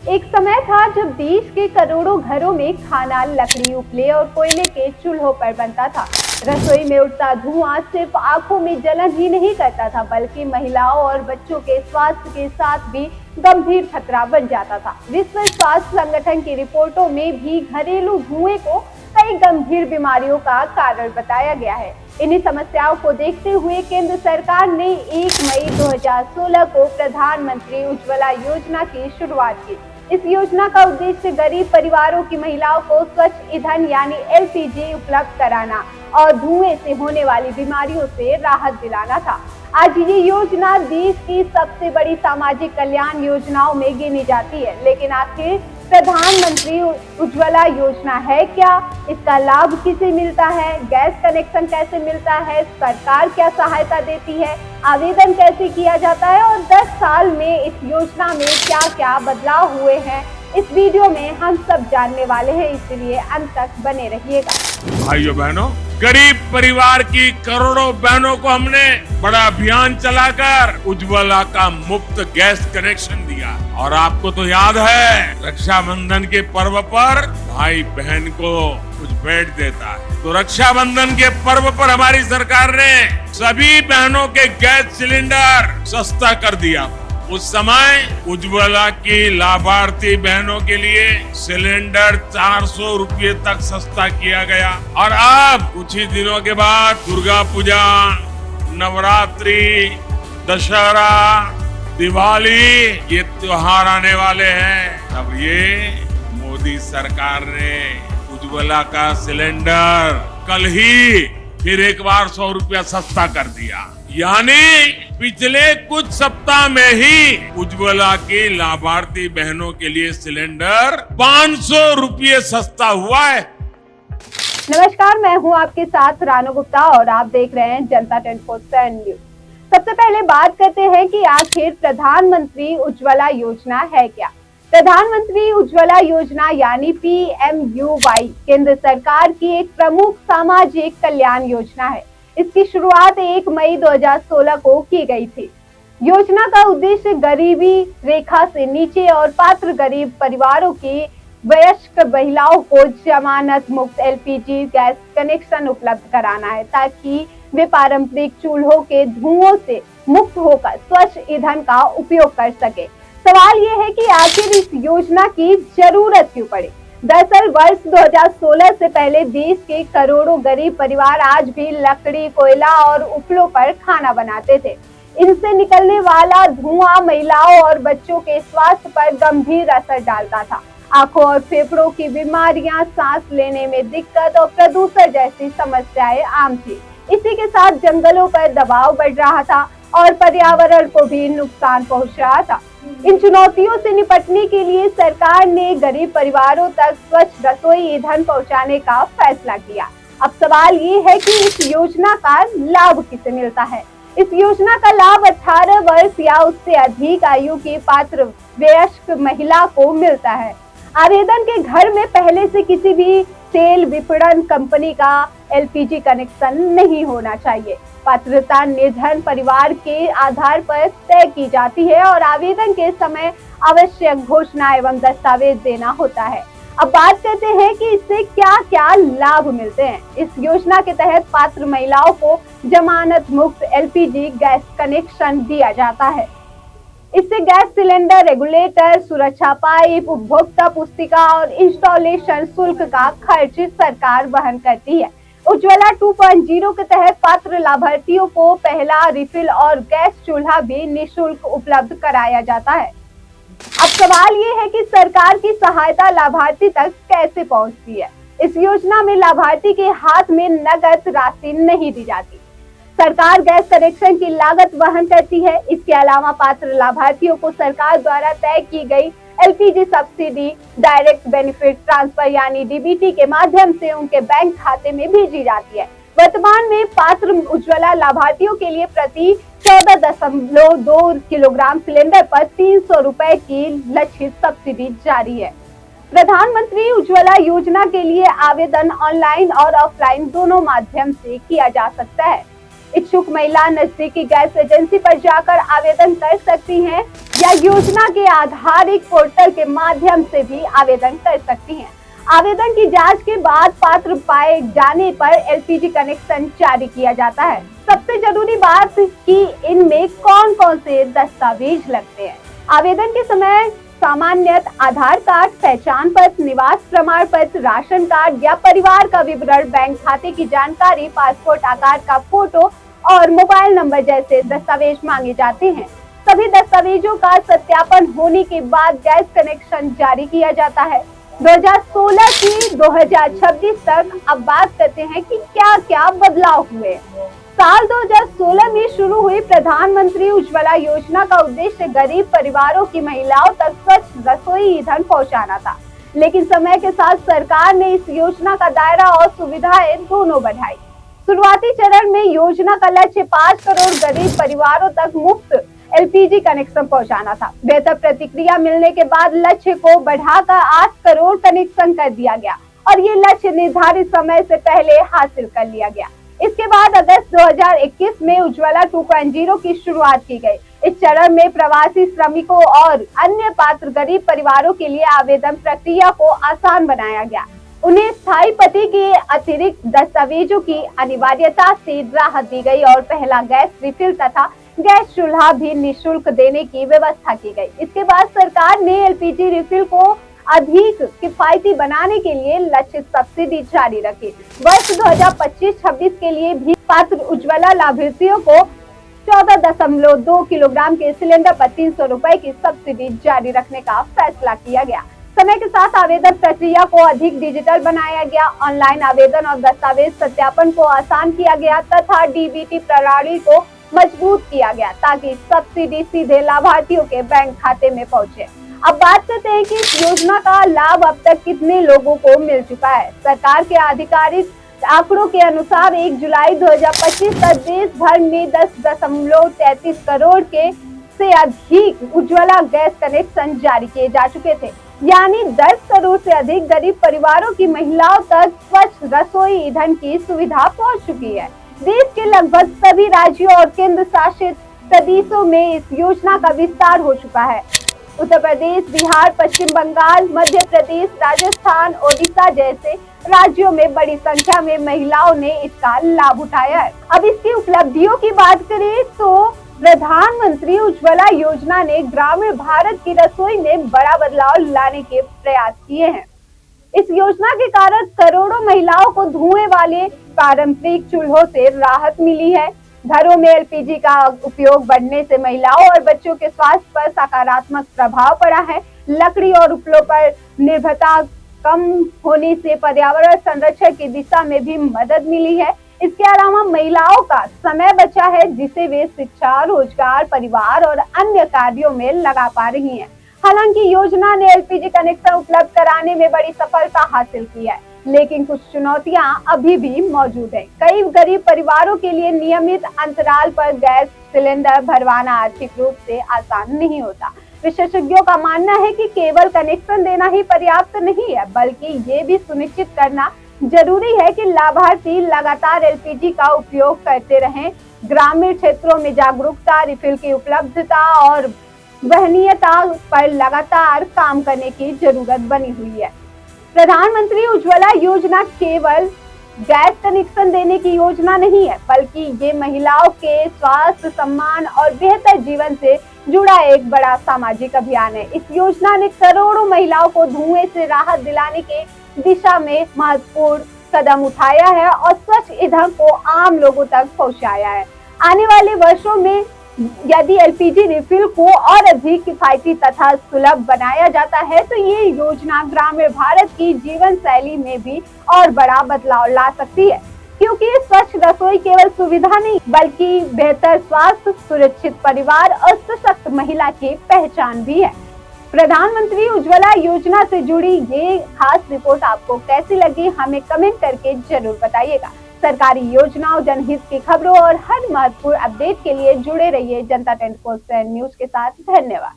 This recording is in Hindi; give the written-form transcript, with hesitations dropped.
एक समय था जब देश के करोड़ों घरों में खाना लकड़ी, उपले और कोयले के चूल्हों पर बनता था। रसोई में उठता धुआं सिर्फ आंखों में जलन ही नहीं करता था, बल्कि महिलाओं और बच्चों के स्वास्थ्य के साथ भी गंभीर खतरा बन जाता था। विश्व स्वास्थ्य संगठन की रिपोर्टों में भी घरेलू धुएं को कई गंभीर बीमारियों का कारण बताया गया है। इन्हीं समस्याओं को देखते हुए केंद्र सरकार ने 1 मई 2016 को प्रधानमंत्री उज्ज्वला योजना की शुरुआत की। इस योजना का उद्देश्य गरीब परिवारों की महिलाओं को स्वच्छ ईंधन यानी एलपीजी उपलब्ध कराना और धुएं से होने वाली बीमारियों से राहत दिलाना था। आज ये योजना देश की सबसे बड़ी सामाजिक कल्याण योजनाओं में गिनी जाती है, लेकिन आखिर प्रधानमंत्री उज्ज्वला योजना है क्या? इसका लाभ किसे मिलता है? गैस कनेक्शन कैसे मिलता है? सरकार क्या सहायता देती है? आवेदन कैसे किया जाता है? और 10 साल में इस योजना में क्या क्या बदलाव हुए हैं, इस वीडियो में हम सब जानने वाले हैं, इसलिए अंत तक बने रहिएगा। भाइयों बहनों, गरीब परिवार की करोड़ों बहनों को हमने बड़ा अभियान चलाकर उज्ज्वला का मुफ्त गैस कनेक्शन दिया। और आपको तो याद है, रक्षाबंधन के पर्व पर भाई बहन को कुछ भेंट देता है, तो रक्षाबंधन के पर्व पर हमारी सरकार ने सभी बहनों के गैस सिलेंडर सस्ता कर दिया। उस समय उज्ज्वला की लाभार्थी बहनों के लिए सिलेंडर 400 रुपये तक सस्ता किया गया। और अब कुछ ही दिनों के बाद दुर्गा पूजा, नवरात्रि, दशहरा, दिवाली, ये त्योहार आने वाले हैं। अब ये मोदी सरकार ने उज्ज्वला का सिलेंडर कल ही फिर एक बार 100 रुपया सस्ता कर दिया। यानी पिछले कुछ सप्ताह में ही उज्ज्वला की लाभार्थी बहनों के लिए सिलेंडर 500 रुपये सस्ता हुआ है। नमस्कार, मैं हूं आपके साथ रानू गुप्ता और आप देख रहे हैं जनता 24/7 न्यूज। सबसे पहले बात करते हैं कि आखिर प्रधानमंत्री उज्ज्वला योजना है क्या। प्रधानमंत्री उज्ज्वला योजना यानी PMUY केंद्र सरकार की एक प्रमुख सामाजिक कल्याण योजना है। इसकी शुरुआत 1 मई 2016 को की गई थी। योजना का उद्देश्य गरीबी रेखा से नीचे और पात्र गरीब परिवारों की वयस्क महिलाओं को जमानत मुक्त एलपीजी गैस कनेक्शन उपलब्ध कराना है, ताकि वे पारंपरिक चूल्हों के धुओं से मुक्त होकर स्वच्छ ईंधन का उपयोग कर सके। सवाल ये है कि आखिर इस योजना की जरूरत क्यों पड़ी? दरअसल वर्ष 2016 से पहले देश के करोड़ों गरीब परिवार आज भी लकड़ी, कोयला और उपलों पर खाना बनाते थे। इनसे निकलने वाला धुआं महिलाओं और बच्चों के स्वास्थ्य पर गंभीर असर डालता था। आंखों और फेफड़ों की बीमारियां, सांस लेने में दिक्कत और प्रदूषण जैसी समस्याएं आम थी। इसी के साथ जंगलों पर दबाव बढ़ रहा था और पर्यावरण को भी नुकसान पहुंच रहा था। इन चुनौतियों से निपटने के लिए सरकार ने गरीब परिवारों तक स्वच्छ रसोई ईंधन पहुंचाने का फैसला किया। अब सवाल ये है कि इस योजना का लाभ किसे मिलता है? इस योजना का लाभ 18 वर्ष या उससे अधिक आयु की पात्र वयस्क महिला को मिलता है। आवेदन के घर में पहले से किसी भी तेल विपणन कंपनी का एलपीजी कनेक्शन नहीं होना चाहिए। पात्रता निर्धन परिवार के आधार पर तय की जाती है और आवेदन के समय आवश्यक घोषणा एवं दस्तावेज देना होता है। अब बात करते हैं कि इससे क्या क्या लाभ मिलते हैं। इस योजना के तहत पात्र महिलाओं को जमानत मुक्त एलपीजी गैस कनेक्शन दिया जाता है। इससे गैस सिलेंडर, रेगुलेटर, सुरक्षा पाइप, उपभोक्ता पुस्तिका और इंस्टॉलेशन शुल्क का खर्च सरकार वहन करती है। उज्ज्वला 2.0 के तहत पात्र लाभार्थियों को पहला रिफिल और गैस चूल्हा भी निःशुल्क उपलब्ध कराया जाता है। अब सवाल ये है कि सरकार की सहायता लाभार्थी तक कैसे पहुंचती है। इस योजना में लाभार्थी के हाथ में नकद राशि नहीं दी जाती। सरकार गैस कनेक्शन की लागत वहन करती है। इसके अलावा पात्र लाभार्थियों को सरकार द्वारा तय की गई LPG subsidy direct benefit transfer यानी डीबीटी के माध्यम से उनके बैंक खाते में भेजी जाती है। वर्तमान में पात्र उज्ज्वला लाभार्थियों के लिए प्रति 14.2 किलोग्राम सिलेंडर पर 300 रुपए की लक्षित सब्सिडी जारी है। प्रधानमंत्री उज्ज्वला योजना के लिए आवेदन ऑनलाइन और ऑफलाइन दोनों माध्यम से किया जा सकता है। इच्छुक महिला नजदीकी गैस एजेंसी पर जाकर आवेदन कर सकती हैं या योजना के आधारित पोर्टल के माध्यम से भी आवेदन कर सकती हैं। आवेदन की जांच के बाद पात्र पाए जाने पर एलपीजी कनेक्शन जारी किया जाता है। सबसे जरूरी बात कि इनमें कौन कौन से दस्तावेज लगते हैं। आवेदन के समय सामान्यतः आधार कार्ड, पहचान पत्र, निवास प्रमाण पत्र, राशन कार्ड या परिवार का विवरण, बैंक खाते की जानकारी, पासपोर्ट आकार का फोटो और मोबाइल नंबर जैसे दस्तावेज मांगे जाते हैं। सभी दस्तावेजों का सत्यापन होने के बाद गैस कनेक्शन जारी किया जाता है। 2016 से 2026 तक अब बात करते हैं कि क्या क्या बदलाव हुए। साल 2016 में शुरू हुई प्रधानमंत्री उज्ज्वला योजना का उद्देश्य गरीब परिवारों की महिलाओं तक स्वच्छ रसोई ईंधन पहुंचाना था, लेकिन समय के साथ सरकार ने इस योजना का दायरा और सुविधाएं दोनों बढ़ाई। शुरुआती चरण में योजना का लक्ष्य 5 करोड़ गरीब परिवारों तक मुफ्त एलपीजी कनेक्शन पहुंचाना था। बेहतर प्रतिक्रिया मिलने के बाद लक्ष्य को बढ़ाकर 8 करोड़ कनेक्शन कर दिया गया और ये लक्ष्य निर्धारित समय से पहले हासिल कर लिया गया। इसके बाद अगस्त 2021 में उज्ज्वला 2.0 की शुरुआत की गई। इस चरण में प्रवासी श्रमिकों और अन्य पात्र गरीब परिवारों के लिए आवेदन प्रक्रिया को आसान बनाया गया। उन्हें स्थायी पते के अतिरिक्त दस्तावेजों की अनिवार्यता से राहत दी गई और पहला गैस रिफिल तथा गैस चूल्हा भी निःशुल्क देने की व्यवस्था की गई। इसके बाद सरकार ने एलपीजी रिफिल को अधिक किफायती बनाने के लिए लक्षित सब्सिडी जारी रखी। वर्ष 2025-26 के लिए भी पात्र उज्ज्वला लाभार्थियों को 14.2 किलोग्राम के सिलेंडर पर 300 रुपए की सब्सिडी जारी रखने का फैसला किया गया। समय के साथ आवेदन प्रक्रिया को अधिक डिजिटल बनाया गया। ऑनलाइन आवेदन और दस्तावेज सत्यापन को आसान किया गया तथा डीबीटी प्रणाली को मजबूत किया गया ताकि सब्सिडी सीधे लाभार्थियों के बैंक खाते में पहुंचे। अब बात करते हैं कि इस योजना का लाभ अब तक कितने लोगों को मिल चुका है। सरकार के आधिकारिक आंकड़ों के अनुसार 1 जुलाई 2025 तक देश भर में 10.33 करोड़ के से अधिक उज्ज्वला गैस कनेक्शन जारी किए जा चुके थे, यानी 10 करोड़ से अधिक गरीब परिवारों की महिलाओं तक स्वच्छ रसोई ईंधन की सुविधा पहुंच चुकी है। देश के लगभग सभी राज्यों और केंद्र शासित प्रदेशों में इस योजना का विस्तार हो चुका है। उत्तर प्रदेश, बिहार, पश्चिम बंगाल, मध्य प्रदेश, राजस्थान, ओडिशा जैसे राज्यों में बड़ी संख्या में महिलाओं ने इसका लाभ उठाया है। अब इसकी उपलब्धियों की बात करें तो प्रधानमंत्री उज्ज्वला योजना ने ग्रामीण भारत की रसोई में बड़ा बदलाव लाने के प्रयास किए हैं। इस योजना के कारण करोड़ों महिलाओं को धुएं वाले पारंपरिक चूल्हों से राहत मिली है। घरों में एलपीजी का उपयोग बढ़ने से महिलाओं और बच्चों के स्वास्थ्य पर सकारात्मक प्रभाव पड़ा है। लकड़ी और उपलों पर निर्भरता कम होने से पर्यावरण संरक्षण की दिशा में भी मदद मिली है। इसके अलावा महिलाओं का समय बचा है जिसे वे शिक्षा, रोजगार, परिवार और अन्य कार्यों में लगा पा रही हैं। हालांकि योजना ने एलपीजी कनेक्शन उपलब्ध कराने में बड़ी सफलता हासिल की है, लेकिन कुछ चुनौतियां अभी भी मौजूद है। कई गरीब परिवारों के लिए नियमित अंतराल पर गैस सिलेंडर भरवाना आर्थिक रूप से आसान नहीं होता। विशेषज्ञों का मानना है कि केवल कनेक्शन देना ही पर्याप्त नहीं है, बल्कि ये भी सुनिश्चित करना जरूरी है कि लाभार्थी लगातार एलपीजी का उपयोग करते रहें। ग्रामीण क्षेत्रों में जागरूकता, रिफिल की उपलब्धता और वहनीयता पर लगातार काम करने की जरूरत बनी हुई है। प्रधानमंत्री उज्ज्वला योजना केवल गैस कनेक्शन देने की योजना नहीं है, बल्कि ये महिलाओं के स्वास्थ्य, सम्मान और बेहतर जीवन से जुड़ा एक बड़ा सामाजिक अभियान है। इस योजना ने करोड़ों महिलाओं को धुएं से राहत दिलाने के दिशा में महत्वपूर्ण कदम उठाया है और स्वच्छ ईंधन को आम लोगों तक पहुंचाया है। आने वाले वर्षों में यदि एलपीजी रिफिल को और अधिक किफायती तथा सुलभ बनाया जाता है तो ये योजना ग्रामीण भारत की जीवन शैली में भी और बड़ा बदलाव ला सकती है, क्योंकि स्वच्छ रसोई केवल सुविधा नहीं बल्कि बेहतर स्वास्थ्य, सुरक्षित परिवार और सशक्त महिला की पहचान भी है। प्रधानमंत्री उज्ज्वला योजना से जुड़ी ये खास रिपोर्ट आपको कैसी लगी, हमें कमेंट करके जरूर बताइएगा। सरकारी योजनाओं, जनहित की खबरों और हर महत्वपूर्ण अपडेट के लिए जुड़े रहिए जनता 24/7 न्यूज के साथ। धन्यवाद।